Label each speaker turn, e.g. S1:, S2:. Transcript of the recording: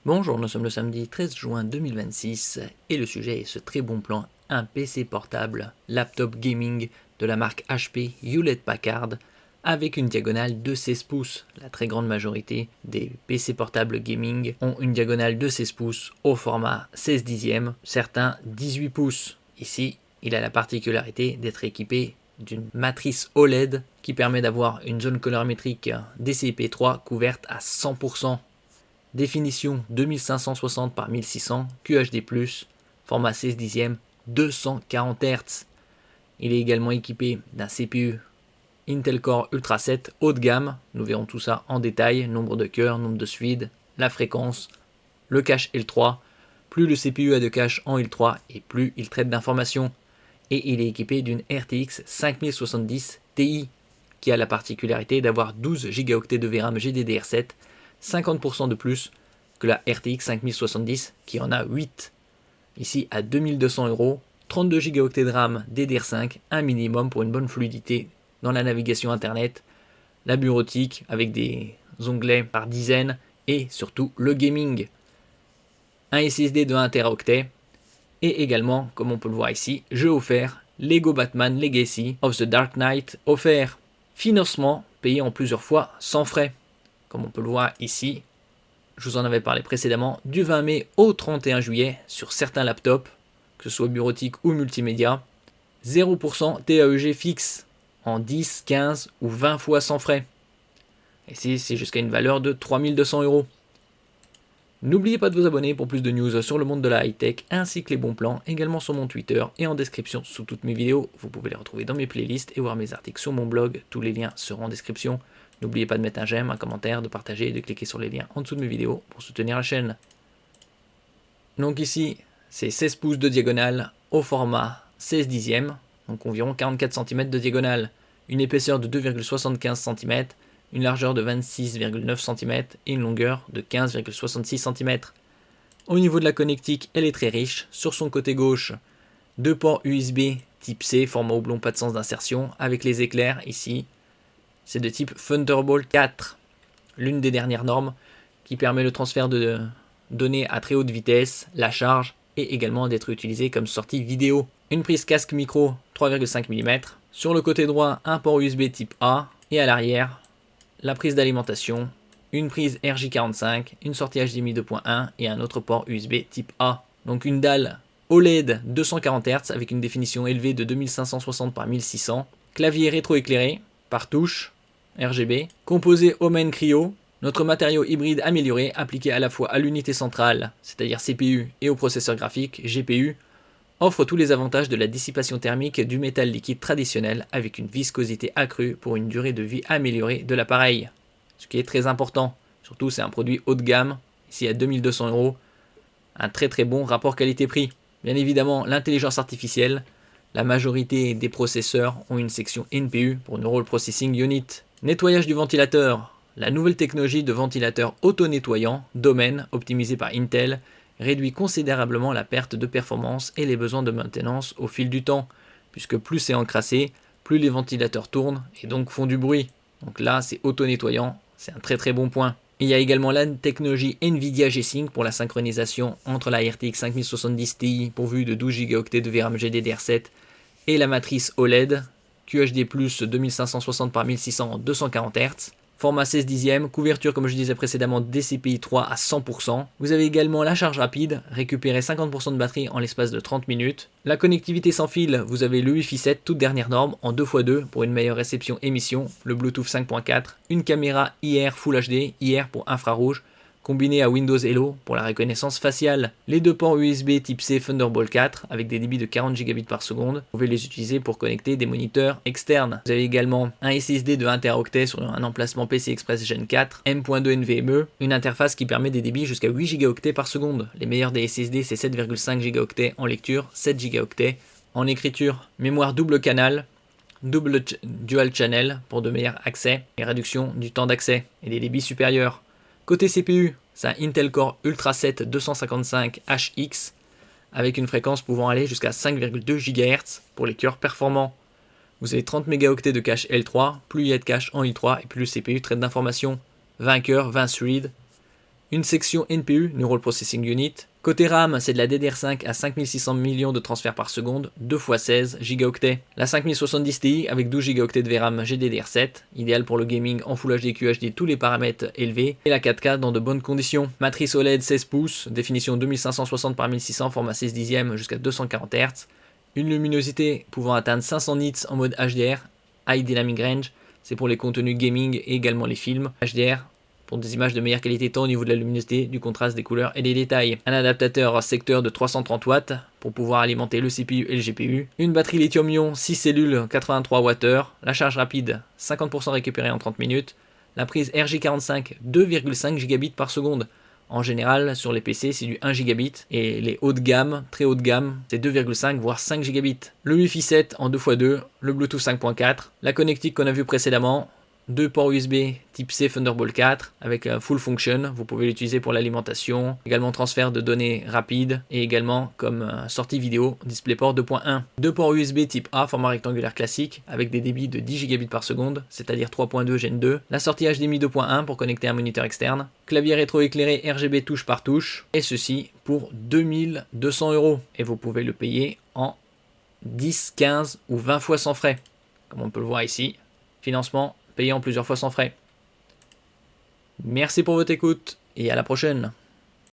S1: Bonjour, nous sommes le samedi 13 juin 2026 et le sujet est ce très bon plan, un PC portable, laptop gaming de la marque HP Hewlett-Packard avec une diagonale de 16 pouces. La très grande majorité des PC portables gaming ont une diagonale de 16 pouces au format 16 dixièmes, certains 18 pouces. Ici, il a la particularité d'être équipé d'une matrice OLED qui permet d'avoir une zone colorimétrique DCI-P3 couverte à 100%. Définition 2560 par 1600, QHD+, format 16 dixièmes, 240 Hz. Il est également équipé d'un CPU Intel Core Ultra 7 haut de gamme. Nous verrons tout ça en détail, nombre de cœurs, nombre de suites, la fréquence, le cache L3. Plus le CPU a de cache en L3 et plus il traite d'informations. Et il est équipé d'une RTX 5070 Ti qui a la particularité d'avoir 12 Go de VRAM GDDR7, 50% de plus que la RTX 5070 qui en a 8. Ici à 2200 €, 32 Go de RAM DDR5, un minimum pour une bonne fluidité dans la navigation internet, la bureautique avec des onglets par dizaines et surtout le gaming. Un SSD de 1 Teraoctet et également, comme on peut le voir ici, jeu offert, Lego Batman Legacy of the Dark Knight offert. Financement payé en plusieurs fois sans frais. Comme on peut le voir ici, je vous en avais parlé précédemment, du 20 mai au 31 juillet sur certains laptops, que ce soit bureautique ou multimédia, 0% TAEG fixe en 10, 15 ou 20 fois sans frais. Et c'est jusqu'à une valeur de 3200 €. N'oubliez pas de vous abonner pour plus de news sur le monde de la high-tech ainsi que les bons plans, également sur mon Twitter et en description sous toutes mes vidéos. Vous pouvez les retrouver dans mes playlists et voir mes articles sur mon blog, tous les liens seront en description. N'oubliez pas de mettre un j'aime, un commentaire, de partager et de cliquer sur les liens en dessous de mes vidéos pour soutenir la chaîne. Donc ici, c'est 16 pouces de diagonale au format 16 dixièmes, donc environ 44 cm de diagonale, une épaisseur de 2,75 cm, une largeur de 26,9 cm et une longueur de 15,66 cm. Au niveau de la connectique, elle est très riche. Sur son côté gauche, deux ports USB type C, format oblong, pas de sens d'insertion, avec les éclairs ici. C'est de type Thunderbolt 4, l'une des dernières normes qui permet le transfert de données à très haute vitesse, la charge et également d'être utilisé comme sortie vidéo. Une prise casque micro 3,5 mm. Sur le côté droit, un port USB type A et à l'arrière, la prise d'alimentation, une prise RJ45, une sortie HDMI 2.1 et un autre port USB type A. Donc une dalle OLED 240 Hz avec une définition élevée de 2560 par 1600, clavier rétroéclairé par touche RGB, composé Omen Cryo, notre matériau hybride amélioré appliqué à la fois à l'unité centrale, c'est-à-dire CPU, et au processeur graphique GPU, offre tous les avantages de la dissipation thermique du métal liquide traditionnel avec une viscosité accrue pour une durée de vie améliorée de l'appareil. Ce qui est très important, surtout c'est un produit haut de gamme, ici à 2200 €, un très bon rapport qualité-prix. Bien évidemment l'intelligence artificielle, la majorité des processeurs ont une section NPU pour Neural Processing Unit. Nettoyage du ventilateur, la nouvelle technologie de ventilateur auto-nettoyant, Domain, optimisé par Intel, réduit considérablement la perte de performance et les besoins de maintenance au fil du temps, puisque plus c'est encrassé, plus les ventilateurs tournent et donc font du bruit. Donc là, c'est auto-nettoyant, c'est un très bon point. Il y a également la technologie NVIDIA G-Sync pour la synchronisation entre la RTX 5070 Ti pourvue de 12 Go de VRAM GDDR7 et la matrice OLED QHD+, 2560 par 1600 en 240 Hz. Format 16 dixièmes, couverture comme je disais précédemment DCI-P3 à 100%. Vous avez également la charge rapide, récupérer 50% de batterie en l'espace de 30 minutes. La connectivité sans fil, vous avez le Wi-Fi 7, toute dernière norme, en 2x2 pour une meilleure réception émission, le Bluetooth 5.4, une caméra IR Full HD, IR pour infrarouge, combiné à Windows Hello pour la reconnaissance faciale. Les deux ports USB type C Thunderbolt 4 avec des débits de 40 Gb par seconde. Vous pouvez les utiliser pour connecter des moniteurs externes. Vous avez également un SSD de 1 Teraoctet sur un emplacement PCI Express Gen 4, M.2 NVMe, une interface qui permet des débits jusqu'à 8 Go par seconde. Les meilleurs des SSD c'est 7,5 Go en lecture, 7 Go en écriture. Mémoire double canal, double dual channel pour de meilleurs accès et réduction du temps d'accès et des débits supérieurs. Côté CPU, c'est un Intel Core Ultra 7 255HX avec une fréquence pouvant aller jusqu'à 5,2 GHz pour les cœurs performants. Vous avez 30 mégaoctets de cache L3, plus il y a de cache en L3 et plus le CPU traite d'informations. 20 cœurs, 20 threads une section NPU, Neural Processing Unit. Côté RAM, c'est de la DDR5 à 5600 millions de transferts par seconde, 2 x 16 gigaoctets. La 5070 Ti avec 12 gigaoctets de VRAM GDDR7, idéal pour le gaming en Full HD QHD, tous les paramètres élevés, et la 4K dans de bonnes conditions. Matrice OLED 16 pouces, définition 2560 par 1600, format 16 dixièmes jusqu'à 240 Hz. Une luminosité pouvant atteindre 500 nits en mode HDR, High Dynamic Range, c'est pour les contenus gaming et également les films. HDR, pour des images de meilleure qualité tant au niveau de la luminosité, du contraste, des couleurs et des détails. Un adaptateur secteur de 330 watts pour pouvoir alimenter le CPU et le GPU. Une batterie lithium-ion 6 cellules 83 Wh. La charge rapide 50% récupérée en 30 minutes. La prise RJ45 2,5 gigabits par seconde. En général, sur les PC, c'est du 1 gigabit et les hauts de gamme, très haut de gamme, c'est 2,5 voire 5 gigabits. Le Wi-Fi 7 en 2x2, le Bluetooth 5.4, la connectique qu'on a vu précédemment, 2 ports USB type C Thunderbolt 4 avec full function, vous pouvez l'utiliser pour l'alimentation, également transfert de données rapide et également comme sortie vidéo DisplayPort 2.1. 2 ports USB type A format rectangulaire classique avec des débits de 10 gigabits par seconde, c'est-à-dire 3.2 Gen 2. La sortie HDMI 2.1 pour connecter un moniteur externe. Clavier rétro-éclairé RGB touche par touche et ceci pour 2200 €. Et vous pouvez le payer en 10, 15 ou 20 fois sans frais. Comme on peut le voir ici, financement payé en plusieurs fois sans frais. Merci pour votre écoute et à la prochaine.